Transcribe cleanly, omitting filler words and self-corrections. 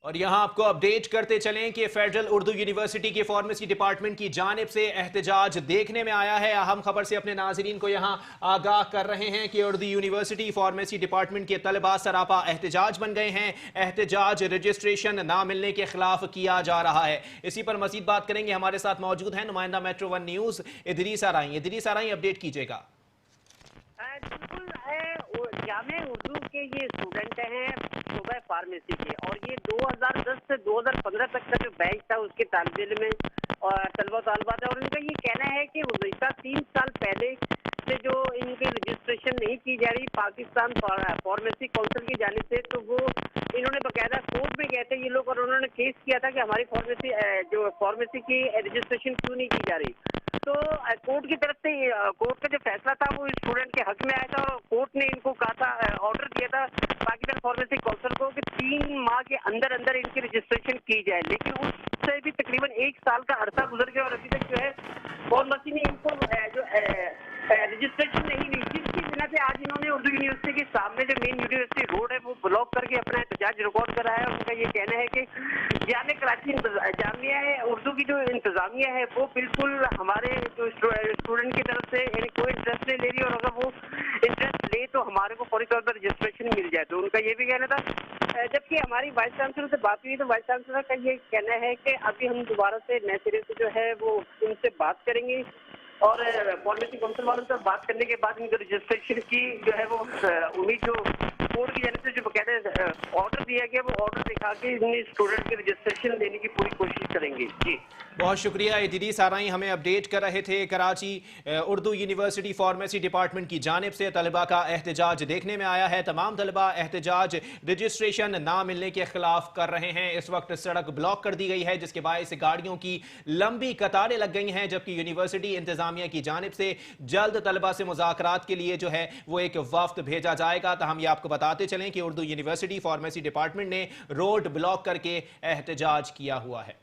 اور یہاں آپ کو اپڈیٹ کرتے چلیں کہ فیڈرل اردو یونیورسٹی کے فارمیسی ڈپارٹمنٹ کی جانب سے احتجاج دیکھنے میں آیا ہے۔ اہم خبر سے اپنے ناظرین کو یہاں آگاہ کر رہے ہیں کہ اردو یونیورسٹی فارمیسی ڈپارٹمنٹ کے طلباء سراپا احتجاج بن گئے ہیں۔ احتجاج رجسٹریشن نہ ملنے کے خلاف کیا جا رہا ہے۔ اسی پر مزید بات کریں گے، ہمارے ساتھ موجود ہیں نمائندہ metro one news Idrees Arain. Idrees Arain, update کیجئے گا۔ بالکل جامعہ اردو کے یہ اسٹوڈنٹ ہیں صوبہ فارمیسی کے، اور یہ 2010 سے 2015 تک کا جو بیچ تھا اس کے طالب علم اور طلبہ طالبات ہیں، اور ان کا یہ کہنا ہے کہ گزشتہ 3 سال پہلے سے جو ان کی رجسٹریشن نہیں کی جا رہی پاکستان فارمیسی کونسل کی جانب سے، تو وہ انہوں نے باقاعدہ کورٹ میں گئے تھے یہ لوگ، اور انہوں نے کیس کیا تھا کہ ہماری فارمیسی کی رجسٹریشن کیوں نہیں کی جا رہی۔ تو کورٹ کی طرف سے کورٹ کا جو فیصلہ تھا وہ اسٹوڈنٹ کے حق میں آیا تھا، اور کورٹ نے ان کو کہا تھا، آرڈر دیا تھا پاکستان فارمیسی کونسل کو کہ 3 ماہ کے اندر اندر ان کی رجسٹریشن کی جائے، لیکن اس سے بھی تقریباً 1 سال کا عرصہ گزر گیا اور ابھی تک جو ہے فارمیسی نے ان کو جو رجسٹریشن نہیں ہوئی، جس کی بنا سے آج انہوں نے اردو یونیورسٹی کے سامنے جو مین یونیورسٹی روڈ ہے وہ بلاک کر کے اپنا احتجاج ریکارڈ کرا ہے۔ اور ان کا یہ کہنا ہے کہ جامعہ کراچی جامعہ اردو کی جو انتظامیہ ہے وہ بالکل ہمارے جو اسٹوڈنٹ کی طرف سے یعنی کوئی انٹرسٹ نہیں لے رہی، اور اگر وہ انٹرسٹ لے تو ہمارے کو فوری طور پر رجسٹریشن مل جائے۔ تو ان کا یہ بھی کہنا تھا، جبکہ ہماری وائس چانسلر سے بات ہوئی تو وائس چانسلر کا یہ کہنا ہے کہ ابھی ہم دوبارہ سے نئے سرے سے جو ہے وہ ان سے بات کریں گے، اور فارمیسی کونسل والوں سے بات کرنے کے بعد ان کو رجسٹریشن کی جو ہے وہ امید جو کورٹ کی جانب سے جو باقاعدہ آرڈر دیا گیا وہ آرڈر دکھا کے اسٹوڈنٹ کی رجسٹریشن لینے کی پوری کوشش کریں گے۔ جی بہت شکریہ ادریس آرائیں، ہمیں اپڈیٹ کر رہے تھے۔ Karachi Urdu university pharmacy department کی جانب سے طلباء کا احتجاج دیکھنے میں آیا ہے۔ تمام طلباء احتجاج رجسٹریشن نہ ملنے کے خلاف کر رہے ہیں۔ اس وقت سڑک بلاک کر دی گئی ہے جس کے باعث گاڑیوں کی لمبی قطاریں لگ گئی ہیں، جبکہ یونیورسٹی انتظامیہ کی جانب سے جلد طلباء سے مذاکرات کے لیے جو ہے وہ ایک وفد بھیجا جائے گا۔ تاہم یہ آپ کو بتاتے چلیں کہ اردو یونیورسٹی فارمیسی ڈپارٹمنٹ نے روڈ بلاک کر کے احتجاج کیا ہوا ہے۔